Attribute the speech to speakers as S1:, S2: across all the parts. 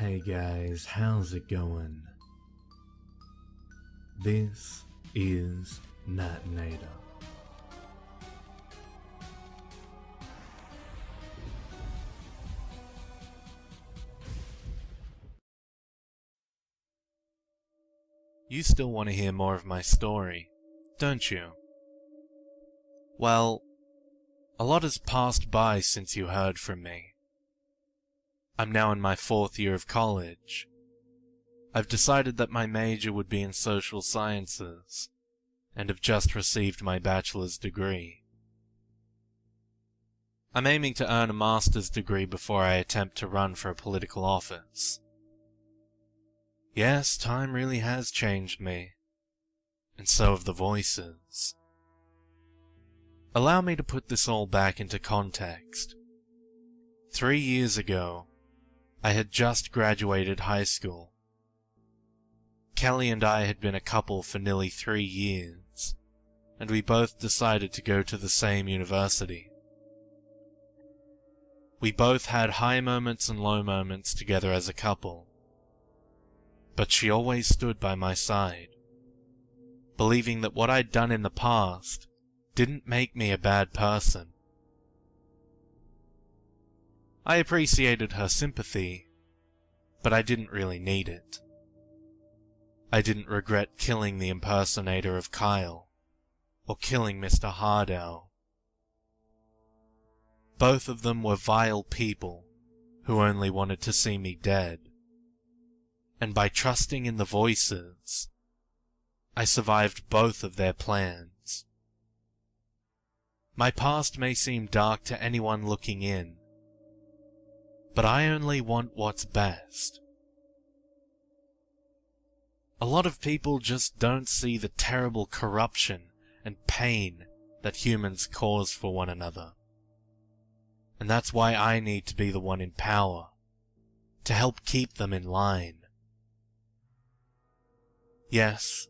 S1: Hey guys, how's it going? This is Natenator.
S2: You still want to hear more of my story, don't you? Well, a lot has passed by since you heard from me. I'm now in my 4th year of college. I've decided that my major would be in social sciences, and have just received my bachelor's degree. I'm aiming to earn a master's degree before I attempt to run for a political office. Yes, time really has changed me, and so have the voices. Allow me to put this all back into context. 3 years ago, I had just graduated high school. Kelly and I had been a couple for nearly 3 years, and we both decided to go to the same university. We both had high moments and low moments together as a couple, but she always stood by my side, believing that what I'd done in the past didn't make me a bad person. I appreciated her sympathy, but I didn't really need it. I didn't regret killing the impersonator of Kyle, or killing Mr. Hardow. Both of them were vile people who only wanted to see me dead. And by trusting in the voices, I survived both of their plans. My past may seem dark to anyone looking in, but I only want what's best. A lot of people just don't see the terrible corruption and pain that humans cause for one another. And that's why I need to be the one in power, to help keep them in line. Yes,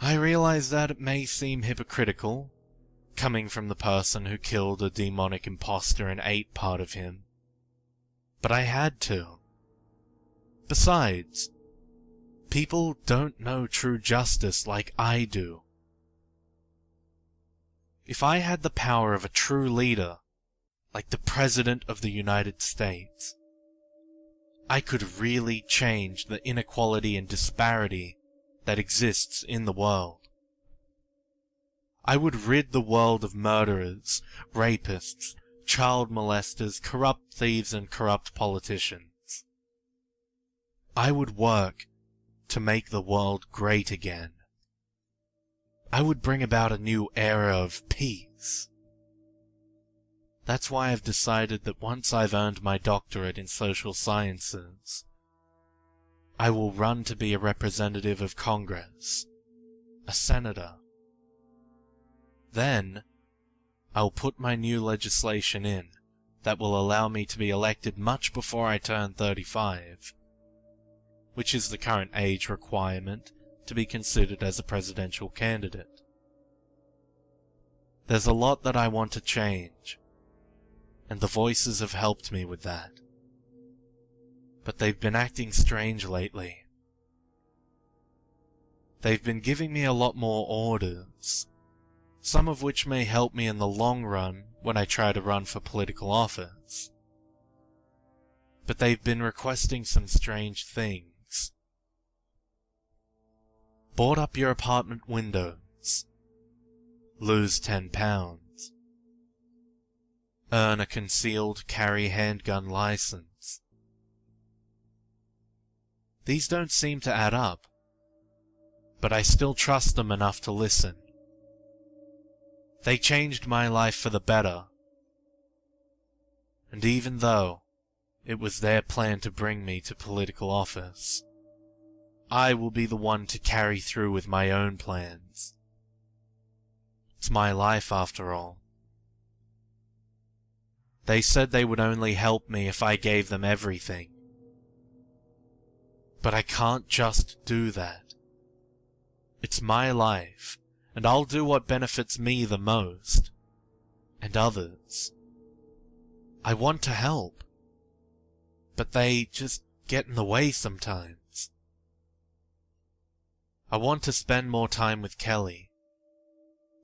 S2: I realize that it may seem hypocritical, coming from the person who killed a demonic imposter and ate part of him, but I had to. Besides, people don't know true justice like I do. If I had the power of a true leader, like the President of the United States, I could really change the inequality and disparity that exists in the world. I would rid the world of murderers, rapists, child molesters, corrupt thieves, and corrupt politicians. I would work to make the world great again. I would bring about a new era of peace. That's why I've decided that once I've earned my doctorate in social sciences, I will run to be a representative of Congress, a senator. Then, I'll put my new legislation in that will allow me to be elected much before I turn 35, which is the current age requirement to be considered as a presidential candidate. There's a lot that I want to change, and the voices have helped me with that. But they've been acting strange lately. They've been giving me a lot more orders, some of which may help me in the long run when I try to run for political office. But they've been requesting some strange things. Board up your apartment windows. Lose 10 pounds. Earn a concealed carry handgun license. These don't seem to add up, but I still trust them enough to listen. They changed my life for the better, and even though it was their plan to bring me to political office, I will be the one to carry through with my own plans. It's my life after all. They said they would only help me if I gave them everything. But I can't just do that. It's my life, and I'll do what benefits me the most, and others. I want to help, but they just get in the way sometimes. I want to spend more time with Kelly,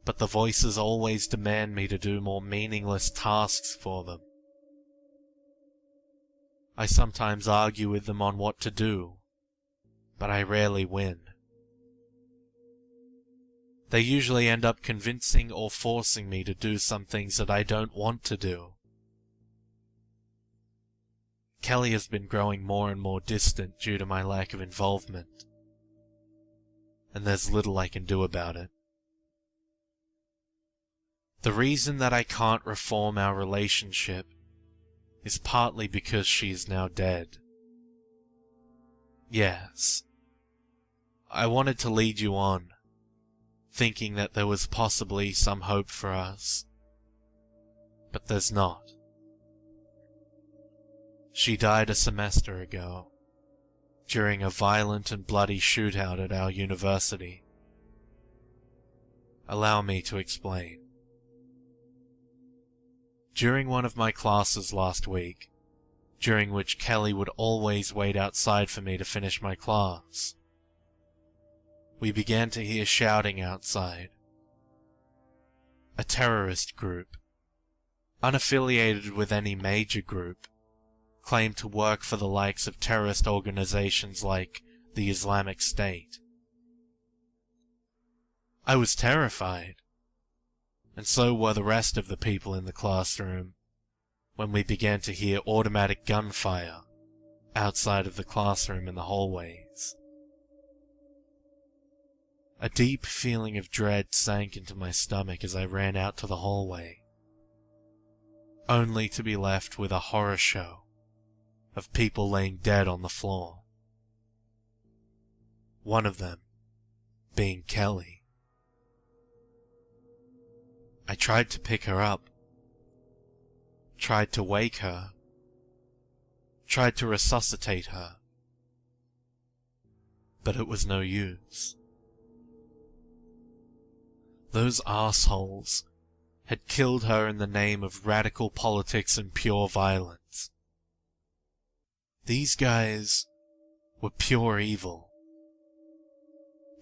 S2: but the voices always demand me to do more meaningless tasks for them. I sometimes argue with them on what to do, but I rarely win. They usually end up convincing or forcing me to do some things that I don't want to do. Kelly has been growing more and more distant due to my lack of involvement, and there's little I can do about it. The reason that I can't reform our relationship is partly because she is now dead. Yes, I wanted to lead you on, thinking that there was possibly some hope for us, but there's not. She died a semester ago, during a violent and bloody shootout at our university. Allow me to explain. During one of my classes last week, during which Kelly would always wait outside for me to finish my class, we began to hear shouting outside. A terrorist group, unaffiliated with any major group, claimed to work for the likes of terrorist organizations like the Islamic State. I was terrified, and so were the rest of the people in the classroom, when we began to hear automatic gunfire outside of the classroom in the hallways. A deep feeling of dread sank into my stomach as I ran out to the hallway, only to be left with a horror show of people laying dead on the floor. One of them being Kelly. I tried to pick her up, tried to wake her, tried to resuscitate her, but it was no use. Those assholes had killed her in the name of radical politics and pure violence. These guys were pure evil.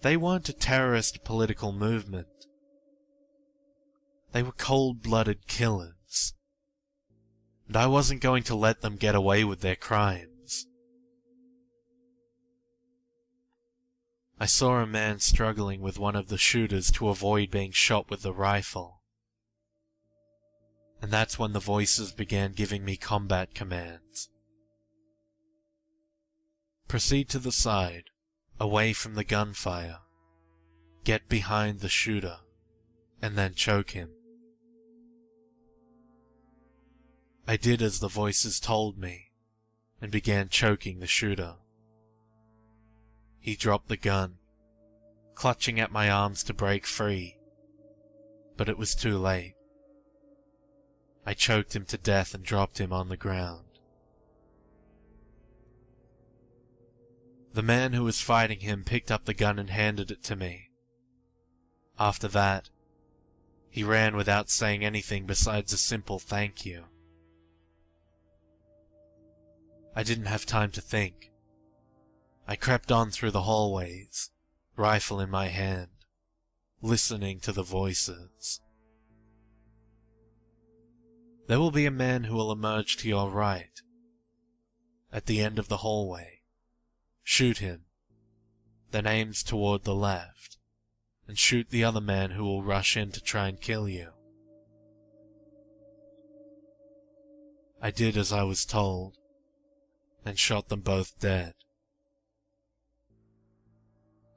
S2: They weren't a terrorist political movement. They were cold-blooded killers, and I wasn't going to let them get away with their crimes. I saw a man struggling with one of the shooters to avoid being shot with the rifle, and that's when the voices began giving me combat commands. Proceed to the side, away from the gunfire. Get behind the shooter, and then choke him. I did as the voices told me, and began choking the shooter. He dropped the gun, clutching at my arms to break free, but it was too late. I choked him to death and dropped him on the ground. The man who was fighting him picked up the gun and handed it to me. After that, he ran without saying anything besides a simple thank you. I didn't have time to think. I crept on through the hallways, rifle in my hand, listening to the voices. There will be a man who will emerge to your right, at the end of the hallway. Shoot him, then aims toward the left, and shoot the other man who will rush in to try and kill you. I did as I was told, and shot them both dead.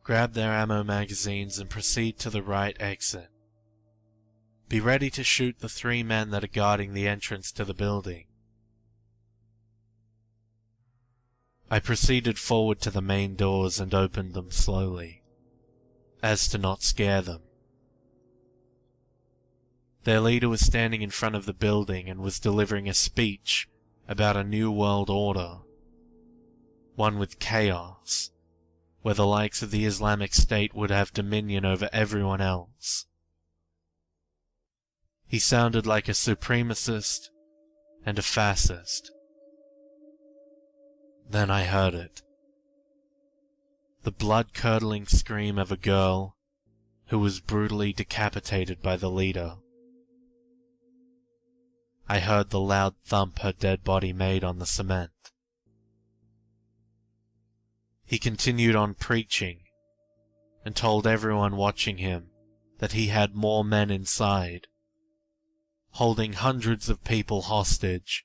S2: Grab their ammo magazines and proceed to the right exit. Be ready to shoot the 3 men that are guarding the entrance to the building. I proceeded forward to the main doors and opened them slowly, as to not scare them. Their leader was standing in front of the building and was delivering a speech about a new world order, one with chaos, where the likes of the Islamic State would have dominion over everyone else. He sounded like a supremacist and a fascist. Then I heard it. The blood-curdling scream of a girl who was brutally decapitated by the leader. I heard the loud thump her dead body made on the cement. He continued on preaching, and told everyone watching him that he had more men inside, holding hundreds of people hostage,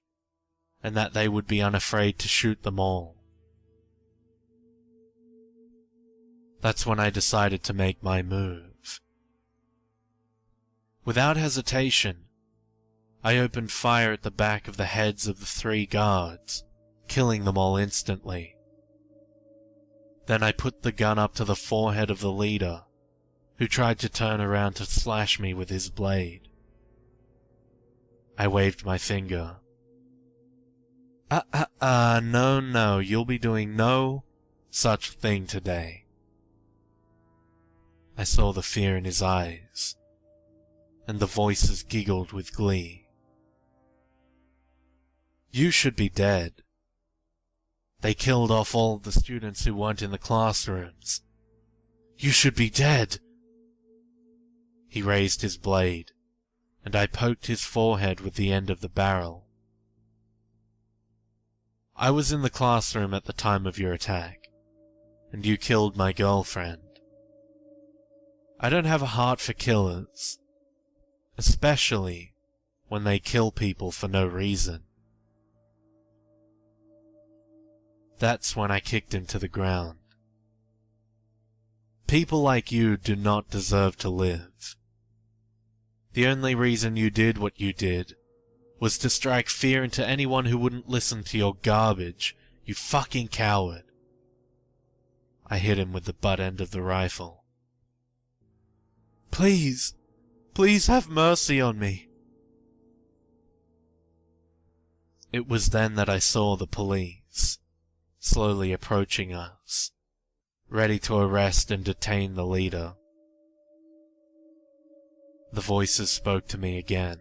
S2: and that they would be unafraid to shoot them all. That's when I decided to make my move. Without hesitation, I opened fire at the back of the heads of the 3 guards, killing them all instantly. Then I put the gun up to the forehead of the leader, who tried to turn around to slash me with his blade. I waved my finger. No, you'll be doing no such thing today. I saw the fear in his eyes, and the voices giggled with glee. You should be dead. They killed off all the students who weren't in the classrooms. You should be dead. He raised his blade, and I poked his forehead with the end of the barrel. I was in the classroom at the time of your attack, and you killed my girlfriend. I don't have a heart for killers, especially when they kill people for no reason. That's when I kicked him to the ground. People like you do not deserve to live. The only reason you did what you did was to strike fear into anyone who wouldn't listen to your garbage, you fucking coward. I hit him with the butt end of the rifle. Please, please have mercy on me. It was then that I saw the police, slowly approaching us, ready to arrest and detain the leader. The voices spoke to me again.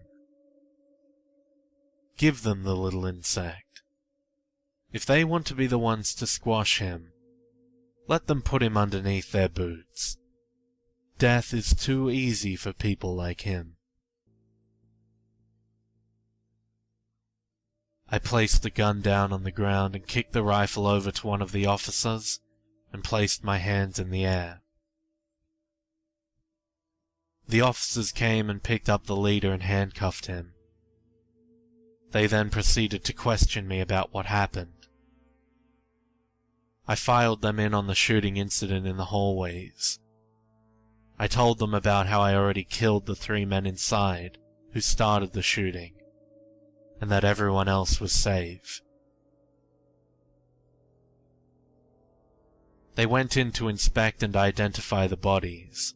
S2: Give them the little insect. If they want to be the ones to squash him, let them put him underneath their boots. Death is too easy for people like him. I placed the gun down on the ground and kicked the rifle over to one of the officers and placed my hands in the air. The officers came and picked up the leader and handcuffed him. They then proceeded to question me about what happened. I filed them in on the shooting incident in the hallways. I told them about how I already killed the 3 men inside who started the shooting, and that everyone else was safe. They went in to inspect and identify the bodies,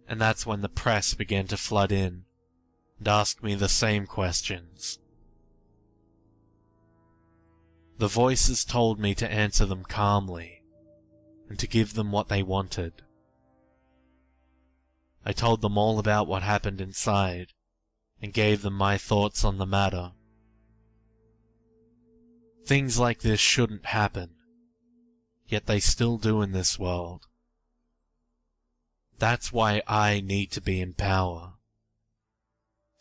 S2: and that's when the press began to flood in and ask me the same questions. The voices told me to answer them calmly and to give them what they wanted. I told them all about what happened inside and gave them my thoughts on the matter. Things like this shouldn't happen, yet they still do in this world. That's why I need to be in power,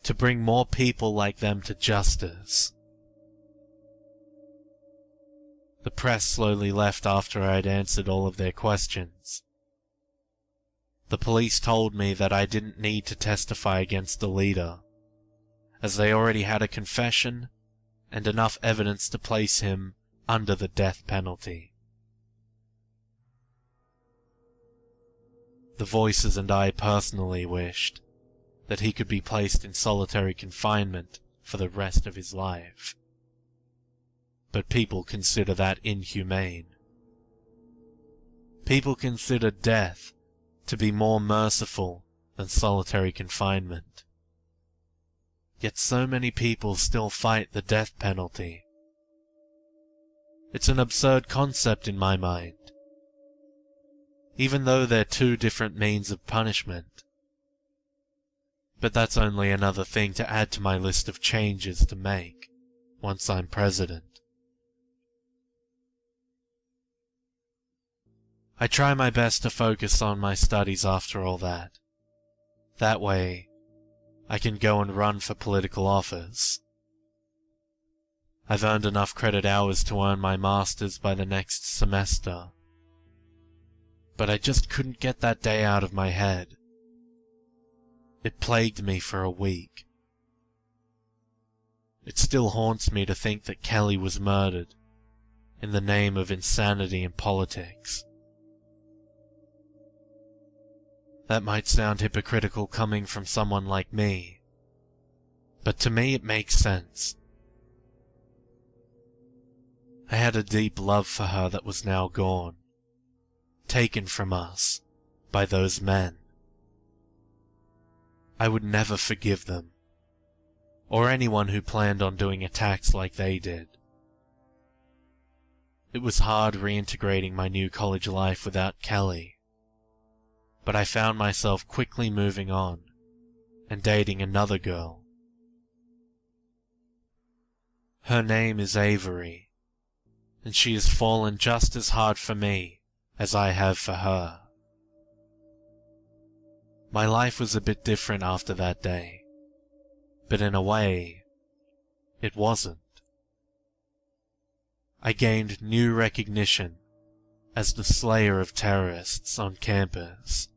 S2: to bring more people like them to justice. The press slowly left after I had answered all of their questions. The police told me that I didn't need to testify against the leader, as they already had a confession and enough evidence to place him under the death penalty. The voices and I personally wished that he could be placed in solitary confinement for the rest of his life. But people consider that inhumane. People consider death to be more merciful than solitary confinement. Yet so many people still fight the death penalty. It's an absurd concept in my mind, even though they're 2 different means of punishment. But that's only another thing to add to my list of changes to make once I'm president. I try my best to focus on my studies after all that. That way, I can go and run for political office. I've earned enough credit hours to earn my master's by the next semester. But I just couldn't get that day out of my head. It plagued me for a week. It still haunts me to think that Kelly was murdered in the name of insanity in politics. That might sound hypocritical coming from someone like me, but to me it makes sense. I had a deep love for her that was now gone, taken from us by those men. I would never forgive them, or anyone who planned on doing attacks like they did. It was hard reintegrating my new college life without Kelly, but I found myself quickly moving on and dating another girl. Her name is Avery, and she has fallen just as hard for me as I have for her. My life was a bit different after that day, but in a way, it wasn't. I gained new recognition as the slayer of terrorists on campus,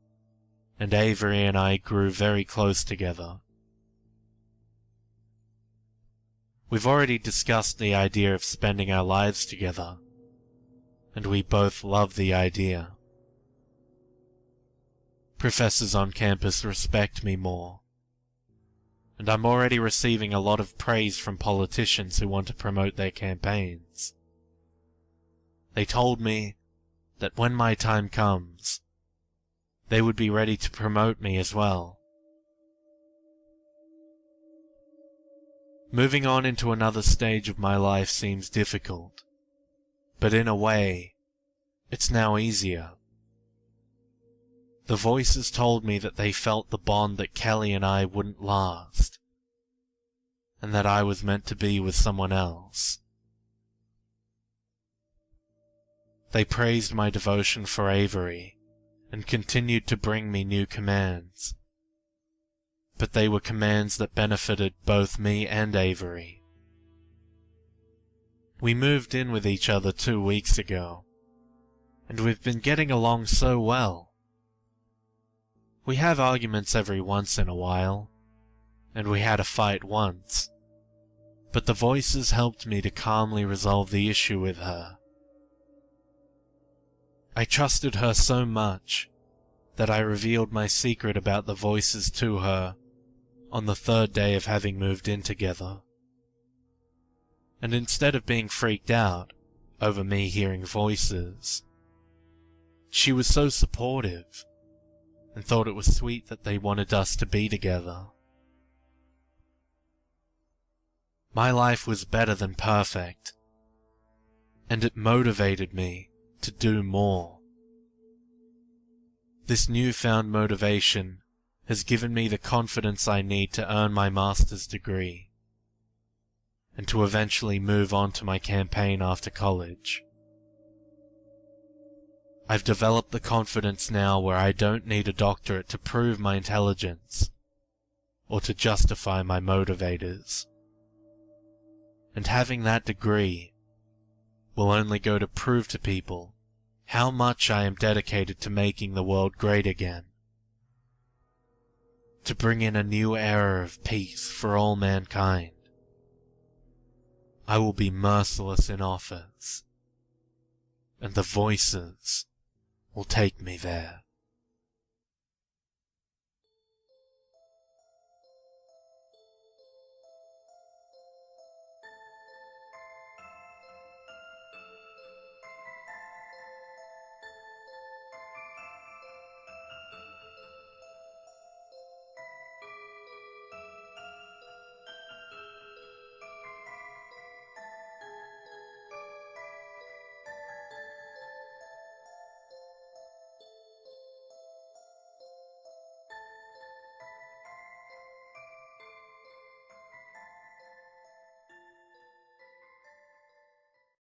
S2: and Avery and I grew very close together. We've already discussed the idea of spending our lives together, and we both love the idea. Professors on campus respect me more, and I'm already receiving a lot of praise from politicians who want to promote their campaigns. They told me that when my time comes, they would be ready to promote me as well. Moving on into another stage of my life seems difficult, but in a way, it's now easier. The voices told me that they felt the bond that Kelly and I wouldn't last, and that I was meant to be with someone else. They praised my devotion for Avery, and continued to bring me new commands. But they were commands that benefited both me and Avery. We moved in with each other 2 weeks ago, and we've been getting along so well. We have arguments every once in a while, and we had a fight once, but the voices helped me to calmly resolve the issue with her. I trusted her so much that I revealed my secret about the voices to her on the 3rd day of having moved in together. And instead of being freaked out over me hearing voices, she was so supportive and thought it was sweet that they wanted us to be together. My life was better than perfect, and it motivated me to do more. This newfound motivation has given me the confidence I need to earn my master's degree, and to eventually move on to my campaign after college. I've developed the confidence now where I don't need a doctorate to prove my intelligence, or to justify my motivators. And having that degree will only go to prove to people how much I am dedicated to making the world great again, to bring in a new era of peace for all mankind. I will be merciless in office, and the voices will take me there.